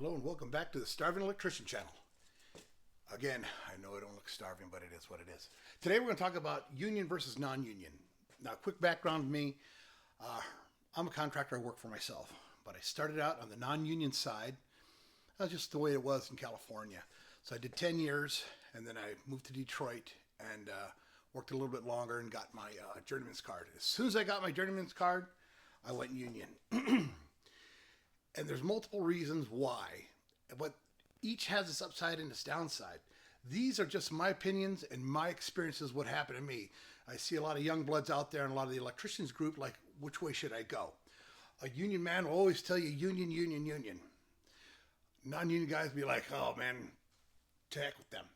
Hello and welcome back to the Starving Electrician channel. Again, I know I don't look starving, but it is what it is. Today we're going to talk about union versus non-union. Now, quick background of me. I'm a contractor. I work for myself, but I started out on the non-union side. That's just the way it was in California. So I did 10 years, and then I moved to Detroit and worked a little bit longer and got my journeyman's card. As soon as I got my journeyman's card, I went union. And there's multiple reasons why, but each has its upside and its downside. These are just my opinions and my experiences, what happened to me. I see a lot of young bloods out there and a lot of the electricians group, like, which way should I go? A union man will always tell you union, union, union. Non-union guys be like, oh man, to heck with them.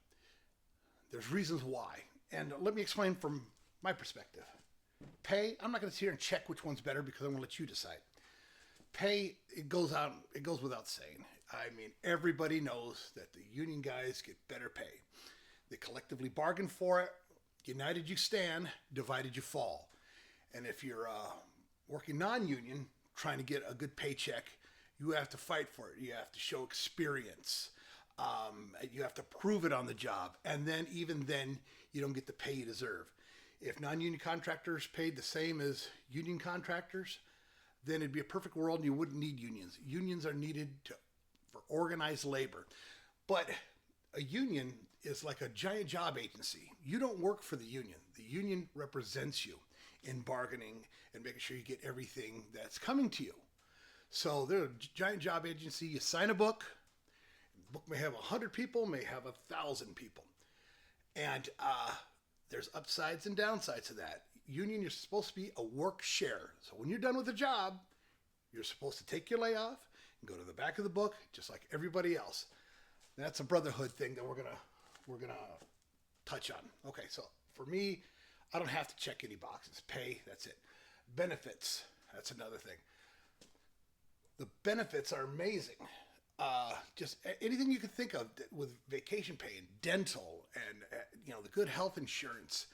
There's reasons why. And let me explain from my perspective. Pay, I'm not going to sit here and check which one's better because I'm going to let you decide. Pay, it goes without saying. I mean, everybody knows that the union guys get better pay. They collectively bargain for it. United you stand, divided you fall. And if you're working non-union, trying to get a good paycheck, you have to fight for it. You have to show experience. You have to prove it on the job. And then, even then, you don't get the pay you deserve. If non-union contractors paid the same as union contractors, then it'd be a perfect world and you wouldn't need unions. Unions are needed for organized labor. But a union is like a giant job agency. You don't work for the union. The union represents you in bargaining and making sure you get everything that's coming to you. So they're a giant job agency. You sign a book. The book may have 100 people, may have 1,000 people. And there's upsides and downsides to that. Union, you're supposed to be a work share. So when you're done with the job, you're supposed to take your layoff and go to the back of the book, just like everybody else. That's a brotherhood thing that we're gonna touch on. Okay, so for me, I don't have to check any boxes. Pay, that's it. Benefits, that's another thing. The benefits are amazing. Just anything you can think of with vacation pay and dental and the good health insurance.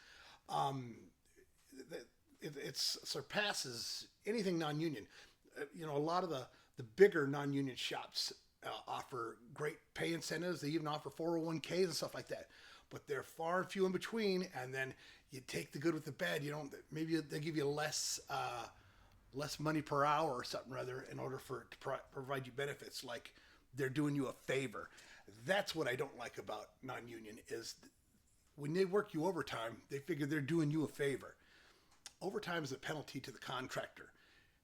It surpasses anything non-union. A lot of the bigger non-union shops offer great pay incentives. They even offer 401ks and stuff like that. But they're far and few in between. And then you take the good with the bad. Maybe they give you less money per hour or something rather in order to provide you benefits. Like they're doing you a favor. That's what I don't like about non-union is when they work you overtime, they figure they're doing you a favor. Overtime is a penalty to the contractor.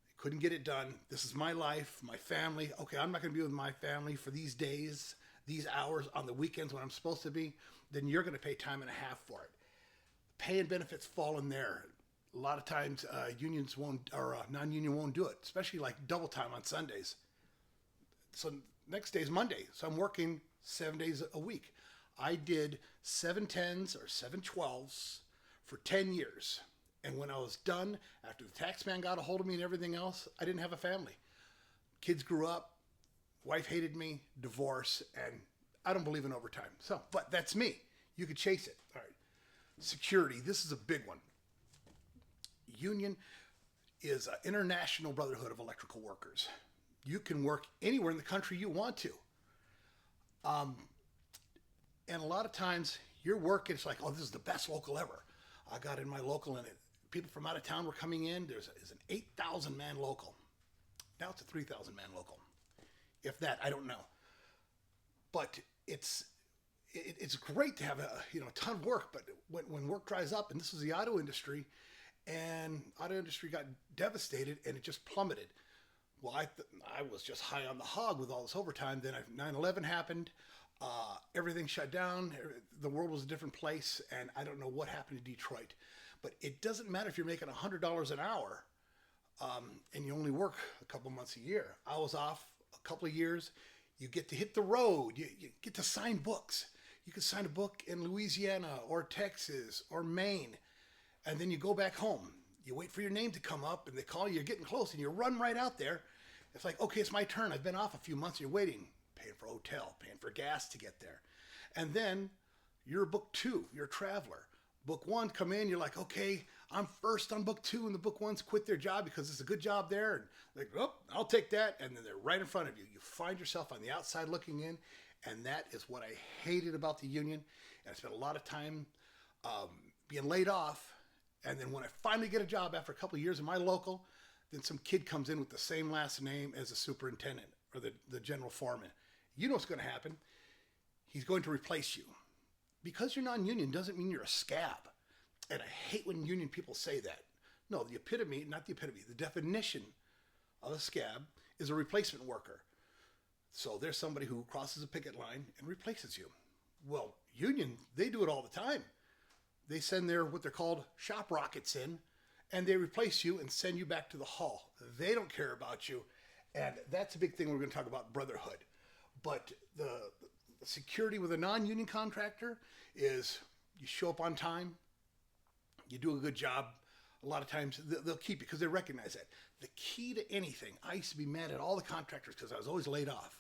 They couldn't get it done. This is my life, my family. Okay, I'm not going to be with my family for these days, these hours on the weekends when I'm supposed to be. Then you're going to pay time and a half for it. Pay and benefits fall in there. A lot of times unions won't, or non-union won't do it, especially like double time on Sundays. So next day is Monday. So I'm working 7 days a week. I did 710s or 712s for 10 years. And when I was done, after the tax man got a hold of me and everything else, I didn't have a family. Kids grew up, wife hated me, divorce, and I don't believe in overtime. So, but that's me. You could chase it. All right. Security. This is a big one. Union is an international brotherhood of electrical workers. You can work anywhere in the country you want to. And a lot of times your work, it's like, oh, this is the best local ever. I got in my local and people from out of town were coming in. There's an 8,000 man local. Now it's a 3,000 man local. If that, I don't know. But it's great to have a ton of work. But when work dries up, and this was the auto industry, and auto industry got devastated and it just plummeted. Well, I was just high on the hog with all this overtime. Then 9/11 happened. Everything shut down. The world was a different place, and I don't know what happened to Detroit. But it doesn't matter if you're making $100 an hour and you only work a couple months a year. I was off a couple of years. You get to hit the road. You get to sign books. You can sign a book in Louisiana or Texas or Maine, and then you go back home. You wait for your name to come up, and they call you. You're getting close, and you run right out there. It's like, okay, it's my turn. I've been off a few months. You're waiting, paying for a hotel, paying for gas to get there. And then you're book two. You're a traveler. Book one, come in. You're like, okay, I'm first on book 2, and the book 1's quit their job because it's a good job there. And like, oh, I'll take that. And then they're right in front of you. You find yourself on the outside looking in. And that is what I hated about the union. And I spent a lot of time being laid off. And then when I finally get a job after a couple of years in my local, then some kid comes in with the same last name as the superintendent or the general foreman. You know what's going to happen. He's going to replace you. Because you're non-union doesn't mean you're a scab. And I hate when union people say that. No, the epitome, not the epitome, the definition of a scab is a replacement worker. So there's somebody who crosses a picket line and replaces you. Well, union, they do it all the time. They send their, what they're called, shop rockets in, and they replace you and send you back to the hall. They don't care about you. And that's a big thing we're going to talk about, brotherhood. But the security with a non-union contractor is you show up on time, you do a good job. A lot of times they'll keep you because they recognize that. The key to anything, I used to be mad at all the contractors because I was always laid off.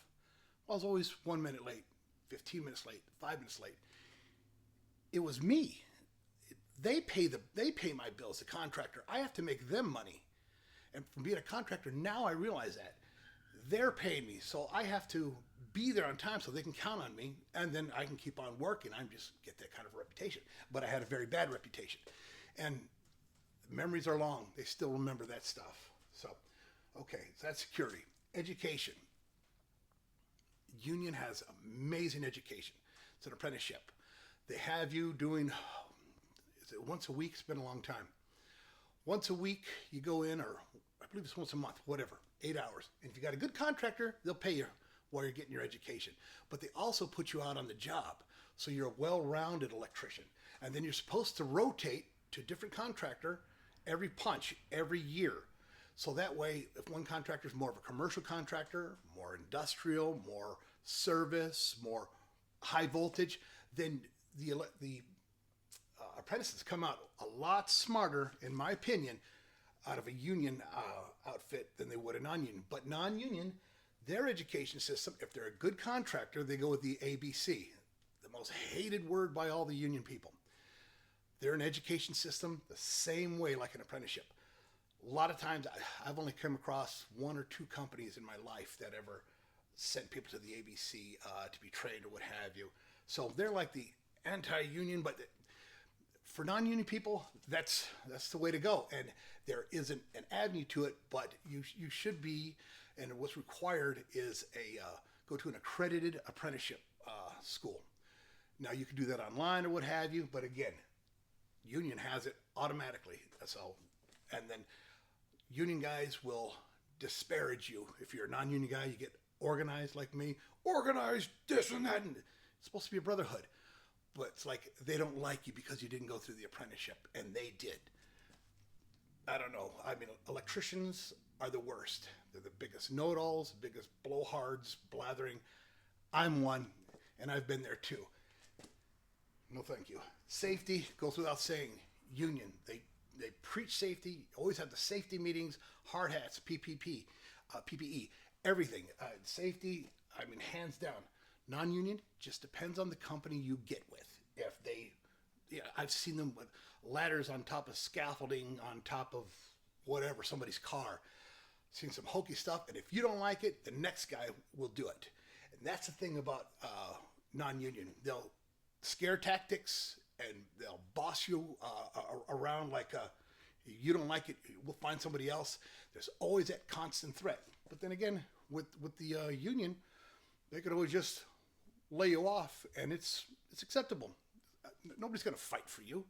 I was always 1 minute late, 15 minutes late, 5 minutes late. It was me. They pay my bills, the contractor. I have to make them money. And from being a contractor, now I realize that. They're paying me, so I have to be there on time so they can count on me, and then I can keep on working. I just get that kind of reputation. But I had a very bad reputation. And memories are long. They still remember that stuff. So, okay, so that's security. Education. Union has amazing education. It's an apprenticeship. They have you doing, is it once a week? It's been a long time. Once a week, you go in, or I believe it's once a month, whatever, 8 hours. And if you got a good contractor, they'll pay you while you're getting your education. But they also put you out on the job. So you're a well-rounded electrician. And then you're supposed to rotate to a different contractor every punch, every year. So that way, if one contractor is more of a commercial contractor, more industrial, more service, more high voltage, then the apprentices come out a lot smarter, in my opinion, out of a union outfit than they would a non-union. But non-union, their education system, if they're a good contractor, they go with the ABC, the most hated word by all the union people. They're an education system the same way like an apprenticeship. A lot of times, I've only come across 1 or 2 companies in my life that ever sent people to the ABC to be trained or what have you. So they're like the anti-union, but for non-union people, that's the way to go. And there isn't an avenue to it, but you should be, and what's required is go to an accredited apprenticeship school. Now you can do that online or what have you, but again, union has it automatically. So, and then union guys will disparage you. If you're a non-union guy, you get organized like me, organized this and that, and it's supposed to be a brotherhood. But it's like they don't like you because you didn't go through the apprenticeship, and they did. I don't know. I mean, electricians are the worst. They're the biggest know-it-alls, biggest blowhards, blathering. I'm one, and I've been there too. No, thank you. Safety goes without saying. Union, they preach safety. Always have the safety meetings, hard hats, PPE, everything. Safety, I mean, hands down. Non-union just depends on the company you get with. If they, I've seen them with ladders on top of scaffolding, on top of whatever, somebody's car. Seen some hokey stuff, and if you don't like it, the next guy will do it. And that's the thing about non-union. They'll scare tactics, and they'll boss you around like you don't like it, we'll find somebody else. There's always that constant threat. But then again, with the union, they could always just lay you off, and it's acceptable. Nobody's going to fight for you.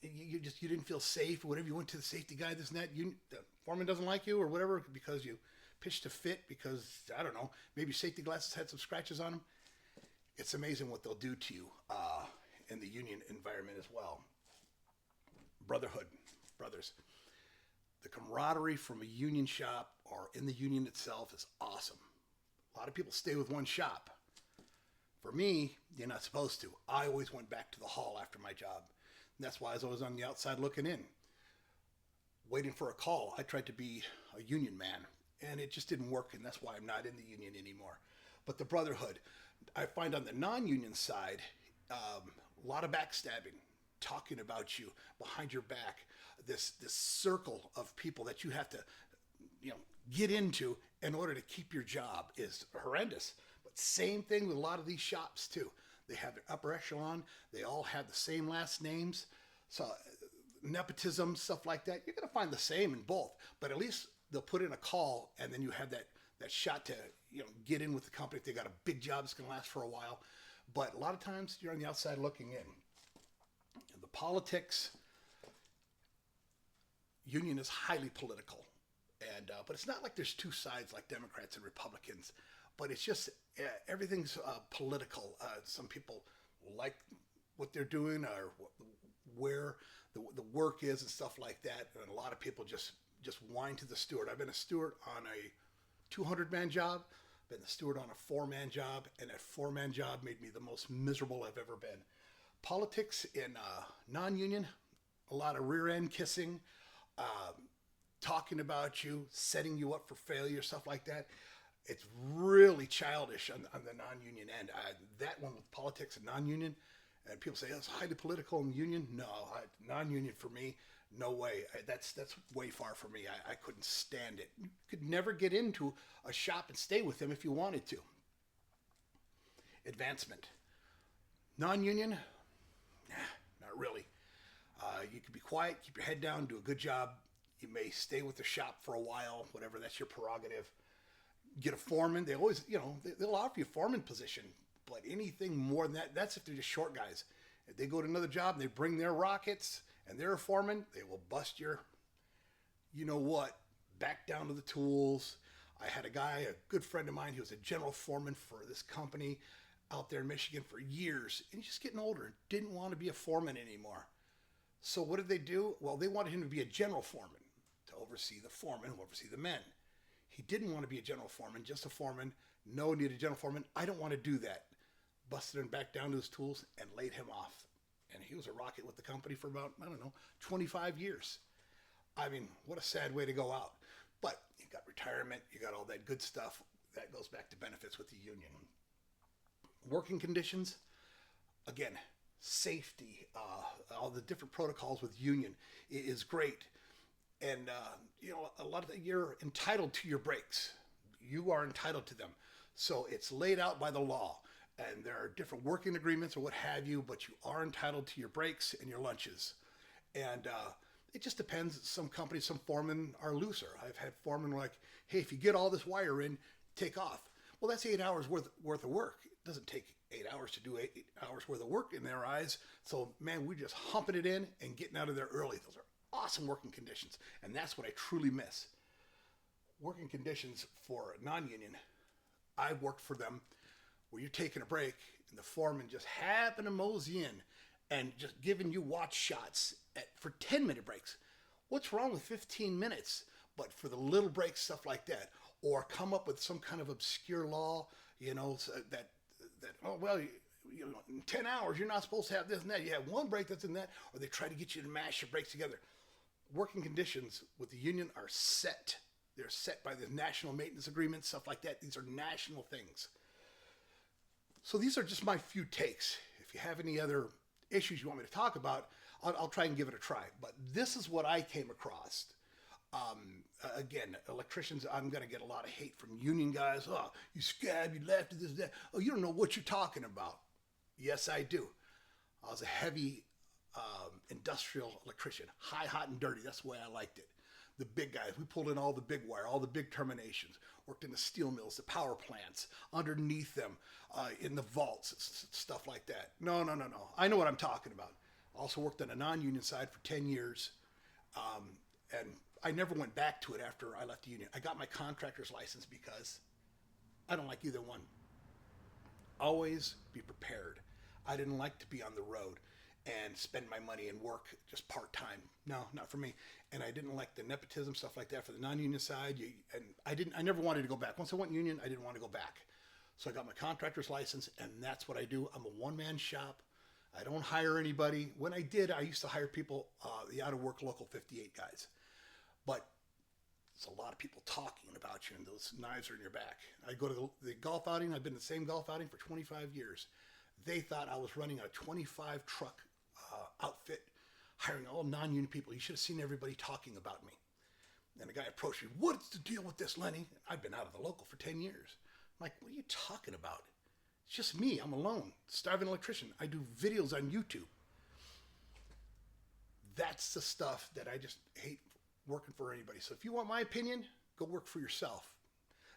You didn't feel safe or whatever. You went to the safety guy, this and that. The foreman doesn't like you or whatever because you pitched a fit because, I don't know, maybe your safety glasses had some scratches on them. It's amazing what they'll do to you in the union environment as well. Brotherhood, brothers. The camaraderie from a union shop or in the union itself is awesome. A lot of people stay with one shop. For me, you're not supposed to. I always went back to the hall after my job. And that's why I was always on the outside looking in, waiting for a call. I tried to be a union man, and it just didn't work, and that's why I'm not in the union anymore. But the brotherhood, I find on the non-union side, a lot of backstabbing. talking about you behind your back, this circle of people that you have to, get into in order to keep your job is horrendous. But same thing with a lot of these shops too. They have their upper echelon. They all have the same last names. So nepotism, stuff like that, you're going to find the same in both. But at least they'll put in a call, and then you have that shot to get in with the company if they got a big job that's going to last for a while. But a lot of times you're on the outside looking in. And the politics, union is highly political. And but it's not like there's two sides like Democrats and Republicans, but it's just everything's political. Some people like what they're doing or where the work is and stuff like that, and a lot of people just whine to the steward. I've been a steward on a 200-man job, been the steward on a 4-man job, and that 4-man job made me the most miserable I've ever been. Politics in non-union, a lot of rear end kissing. Talking about you, setting you up for failure, stuff like that. It's really childish on the non-union end. That one with politics and non-union, and people say, oh, it's highly political in union. No, non-union for me, no way. That's way far from me. I couldn't stand it. You could never get into a shop and stay with them if you wanted to. Advancement. Non-union, not really. You could be quiet, keep your head down, do a good job. You may stay with the shop for a while, whatever, that's your prerogative. Get a foreman. They always, they'll offer you a foreman position, but anything more than that, that's if they're just short guys. If they go to another job and they bring their rockets and they're a foreman, they will bust your, back down to the tools. I had a good friend of mine, he was a general foreman for this company out there in Michigan for years, and he's just getting older and didn't want to be a foreman anymore. So what did they do? Well, they wanted him to be a general foreman, to oversee the foreman, who oversee the men. He didn't want to be a general foreman, just a foreman. No need a general foreman. I don't want to do that. Busted him back down to his tools and laid him off. And he was a rocket with the company for about, 25 years. I mean, what a sad way to go out. But you got retirement, you got all that good stuff. That goes back to benefits with the union. Working conditions, again, safety, all the different protocols with union is great. And, a lot of you're entitled to your breaks. You are entitled to them. So it's laid out by the law. And there are different working agreements or what have you, but you are entitled to your breaks and your lunches. And it just depends. Some companies, some foremen are looser. I've had foremen like, hey, if you get all this wire in, take off. Well, that's 8 hours worth of work. It doesn't take 8 hours to do 8 hours worth of work in their eyes. So, man, we're just humping it in and getting out of there early. Those are awesome working conditions. And that's what I truly miss. Working conditions for non-union, I've worked for them where you're taking a break and the foreman just happen to mosey in and just giving you watch shots for 10-minute breaks. What's wrong with 15 minutes? But for the little breaks, stuff like that, or come up with some kind of obscure law, so that in 10 hours, you're not supposed to have this and that. You have one break that's in that, or they try to get you to mash your breaks together. Working conditions with the union are set. They're set by the national maintenance agreement, stuff like that. These are national things. So these are just my few takes. If you have any other issues you want me to talk about, I'll try and give it a try. But this is what I came across. Again, electricians, I'm going to get a lot of hate from union guys. Oh, you scab, you left, this, that. Oh, you don't know what you're talking about. Yes, I do. I was a heavy industrial electrician, high, hot, and dirty. That's the way I liked it. The big guys, we pulled in all the big wire, all the big terminations, worked in the steel mills, the power plants, underneath them, in the vaults, stuff like that. No. I know what I'm talking about. Also worked on a non-union side for 10 years. And I never went back to it after I left the union. I got my contractor's license because I don't like either one. Always be prepared. I didn't like to be on the road and spend my money and work just part-time. No, not for me. And I didn't like the nepotism, stuff like that for the non-union side. I never wanted to go back. Once I went union, I didn't want to go back. So I got my contractor's license, and that's what I do. I'm a one-man shop. I don't hire anybody. When I did, I used to hire people, the out-of-work local 58 guys. But it's a lot of people talking about you, and those knives are in your back. I go to the golf outing. I've been to the same golf outing for 25 years. They thought I was running a 25 truck outfit hiring all non-union people. You should have seen everybody talking about me. And the guy approached me, "What's the deal with this, Lenny?" I've been out of the local for 10 years. I'm like, "What are you talking about? It's just me. I'm alone. Starving electrician. I do videos on YouTube." That's the stuff that I just hate working for anybody. So if you want my opinion, go work for yourself.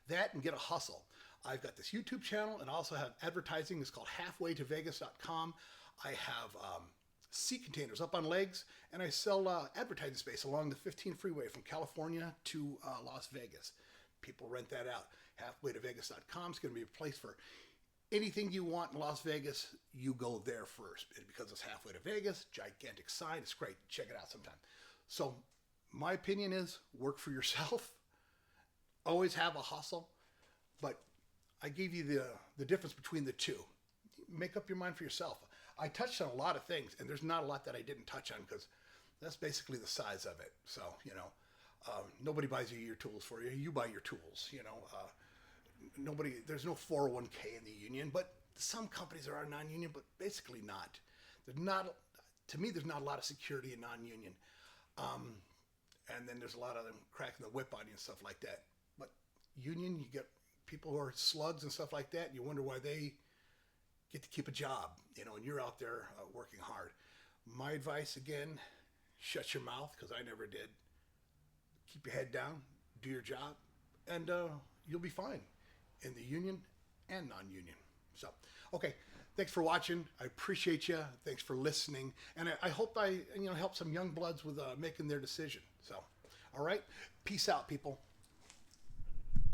That and get a hustle. I've got this YouTube channel and I also have advertising. It's called halfwaytovegas.com. I have sea containers up on legs, and I sell advertising space along the 15 freeway from California to Las Vegas. People rent that out. Halfwaytovegas.com is going to be a place for anything you want in Las Vegas. You go there first. And because it's halfway to Vegas, gigantic sign. It's great. Check it out sometime. So my opinion is work for yourself. Always have a hustle. But I gave you the difference between the two. Make up your mind for yourself. I touched on a lot of things, and there's not a lot that I didn't touch on because that's basically the size of it. So, nobody buys you your tools for you. You buy your tools, there's no 401k in the union, but some companies are non-union, but basically not. To me, there's not a lot of security in non-union. And then there's a lot of them cracking the whip on you and stuff like that. But union, you get people who are slugs and stuff like that, and you wonder why they get to keep a job, and you're out there working hard. My advice, again, shut your mouth, because I never did. Keep your head down, do your job, and you'll be fine in the union and non-union. So, okay, thanks for watching. I appreciate you. Thanks for listening, and I hope I help some young bloods with making their decision. So, all right, peace out, people.